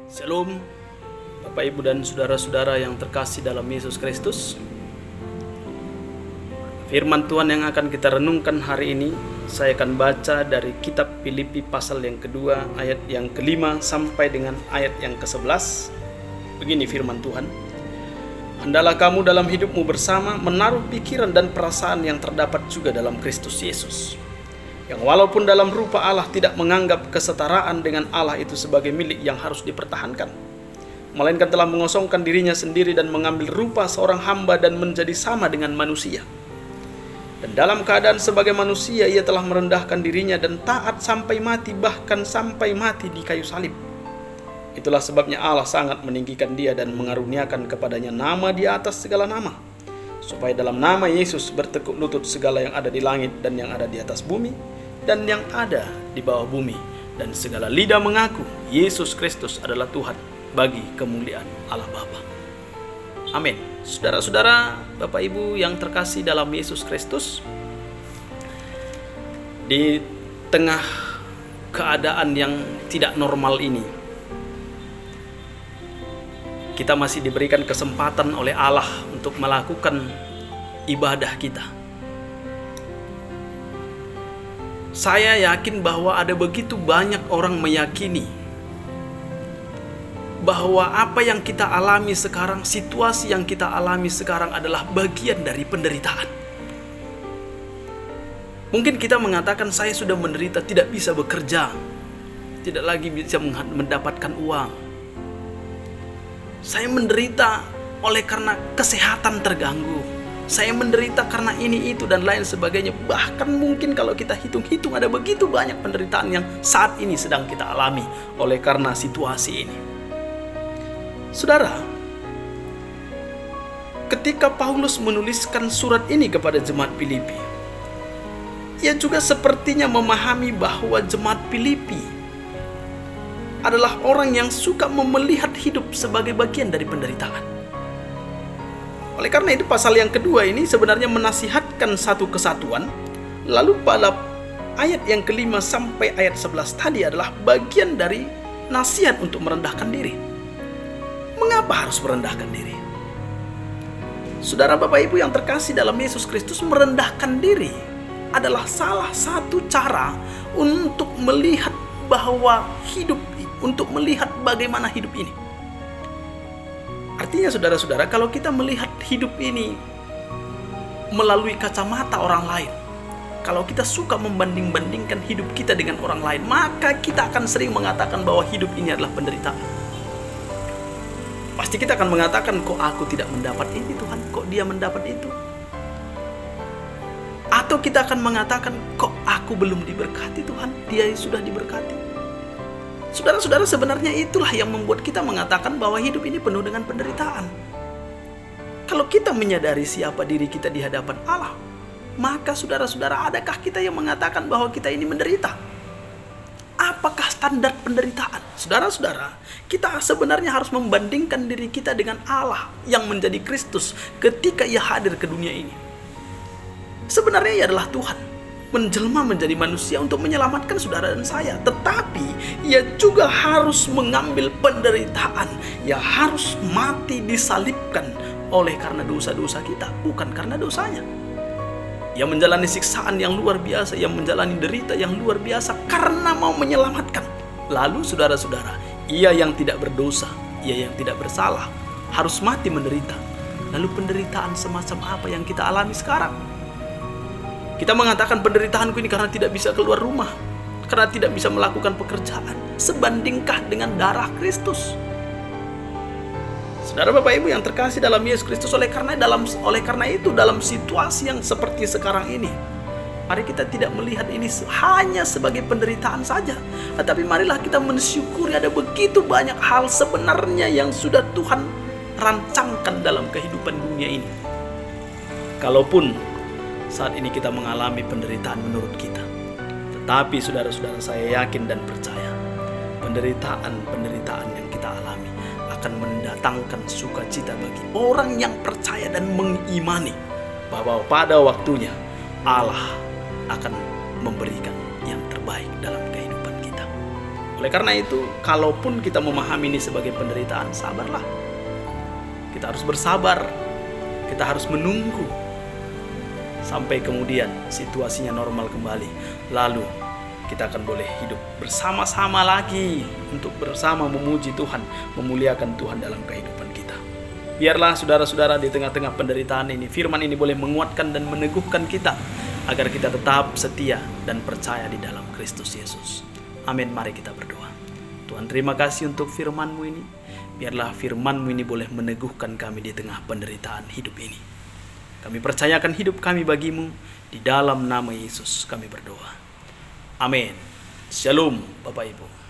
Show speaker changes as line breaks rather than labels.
Shalom, Bapak Ibu dan saudara-saudara yang terkasih dalam Yesus Kristus. Firman Tuhan yang akan kita renungkan hari ini, saya akan baca dari kitab Filipi pasal yang kedua, ayat yang kelima sampai dengan ayat yang ke-11. Begini firman Tuhan. Hendaklah kamu dalam hidupmu bersama menaruh pikiran dan perasaan yang terdapat juga dalam Kristus Yesus, yang walaupun dalam rupa Allah tidak menganggap kesetaraan dengan Allah itu sebagai milik yang harus dipertahankan, melainkan telah mengosongkan dirinya sendiri dan mengambil rupa seorang hamba dan menjadi sama dengan manusia. Dan dalam keadaan sebagai manusia ia telah merendahkan dirinya dan taat sampai mati, bahkan sampai mati di kayu salib. Itulah sebabnya Allah sangat meninggikan dia dan mengaruniakan kepadanya nama di atas segala nama, supaya dalam nama Yesus bertekuk lutut segala yang ada di langit dan yang ada di atas bumi dan yang ada di bawah bumi, dan segala lidah mengaku Yesus Kristus adalah Tuhan bagi kemuliaan Allah Bapa. Amin. Saudara-saudara, Bapak Ibu yang terkasih dalam Yesus Kristus, di tengah keadaan yang tidak normal ini, kita masih diberikan kesempatan oleh Allah untuk melakukan ibadah kita. Saya yakin bahwa ada begitu banyak orang meyakini bahwa apa yang kita alami sekarang, situasi yang kita alami sekarang adalah bagian dari penderitaan. Mungkin kita mengatakan saya sudah menderita, tidak bisa bekerja, tidak lagi bisa mendapatkan uang. Saya menderita oleh karena kesehatan terganggu. Saya menderita karena ini, itu, dan lain sebagainya. Bahkan mungkin kalau kita hitung-hitung ada begitu banyak penderitaan yang saat ini sedang kita alami oleh karena situasi ini. Saudara, ketika Paulus menuliskan surat ini kepada jemaat Filipi, ia juga sepertinya memahami bahwa jemaat Filipi adalah orang yang suka melihat hidup sebagai bagian dari penderitaan. Oleh karena itu pasal yang kedua ini sebenarnya menasihatkan satu kesatuan. Lalu pada ayat yang kelima sampai ayat 11 tadi adalah bagian dari nasihat untuk merendahkan diri. Mengapa harus merendahkan diri? Saudara Bapak Ibu yang terkasih dalam Yesus Kristus, merendahkan diri adalah salah satu cara untuk melihat bahwa hidup, untuk melihat bagaimana hidup ini. Artinya saudara-saudara, kalau kita melihat hidup ini melalui kacamata orang lain, kalau kita suka membanding-bandingkan hidup kita dengan orang lain, maka kita akan sering mengatakan bahwa hidup ini adalah penderitaan. Pasti kita akan mengatakan, kok aku tidak mendapat ini Tuhan, kok dia mendapat itu. Atau kita akan mengatakan, kok aku belum diberkati Tuhan, dia sudah diberkati. Saudara-saudara, sebenarnya itulah yang membuat kita mengatakan bahwa hidup ini penuh dengan penderitaan. Kalau kita menyadari siapa diri kita di hadapan Allah, maka saudara-saudara, adakah kita yang mengatakan bahwa kita ini menderita? Apakah standar penderitaan? Saudara-saudara, kita sebenarnya harus membandingkan diri kita dengan Allah yang menjadi Kristus ketika ia hadir ke dunia ini. Sebenarnya ia adalah Tuhan, menjelma menjadi manusia untuk menyelamatkan saudara dan saya. Tetapi ia juga harus mengambil penderitaan. Ia harus mati disalibkan oleh karena dosa-dosa kita, bukan karena dosanya. Ia menjalani siksaan yang luar biasa, ia menjalani derita yang luar biasa karena mau menyelamatkan. Lalu saudara-saudara, ia yang tidak berdosa, ia yang tidak bersalah, harus mati menderita. Lalu penderitaan semacam apa yang kita alami sekarang? Kita mengatakan penderitaanku ini karena tidak bisa keluar rumah, karena tidak bisa melakukan pekerjaan. Sebandingkah dengan darah Kristus? Saudara Bapak Ibu yang terkasih dalam Yesus Kristus, oleh karena itu dalam situasi yang seperti sekarang ini, mari kita tidak melihat ini hanya sebagai penderitaan saja, tetapi marilah kita mensyukuri ada begitu banyak hal sebenarnya yang sudah Tuhan rancangkan dalam kehidupan dunia ini. Kalaupun saat ini kita mengalami penderitaan menurut kita, tetapi saudara-saudara, saya yakin dan percaya penderitaan yang kita alami akan mendatangkan sukacita bagi orang yang percaya dan mengimani bahwa pada waktunya Allah akan memberikan yang terbaik dalam kehidupan kita. Oleh karena itu, kalaupun kita memahami ini sebagai penderitaan, sabarlah. Kita harus bersabar. Kita harus menunggu sampai kemudian situasinya normal kembali. Lalu kita akan boleh hidup bersama-sama lagi untuk bersama memuji Tuhan, memuliakan Tuhan dalam kehidupan kita. Biarlah saudara-saudara di tengah-tengah penderitaan ini, firman ini boleh menguatkan dan meneguhkan kita agar kita tetap setia dan percaya di dalam Kristus Yesus. Amin. Mari kita berdoa. Tuhan, terima kasih untuk firman-Mu ini. Biarlah firman-Mu ini boleh meneguhkan kami di tengah penderitaan hidup ini. Kami percayakan hidup kami bagi-Mu. Di dalam nama Yesus kami berdoa. Amin. Shalom Bapak Ibu.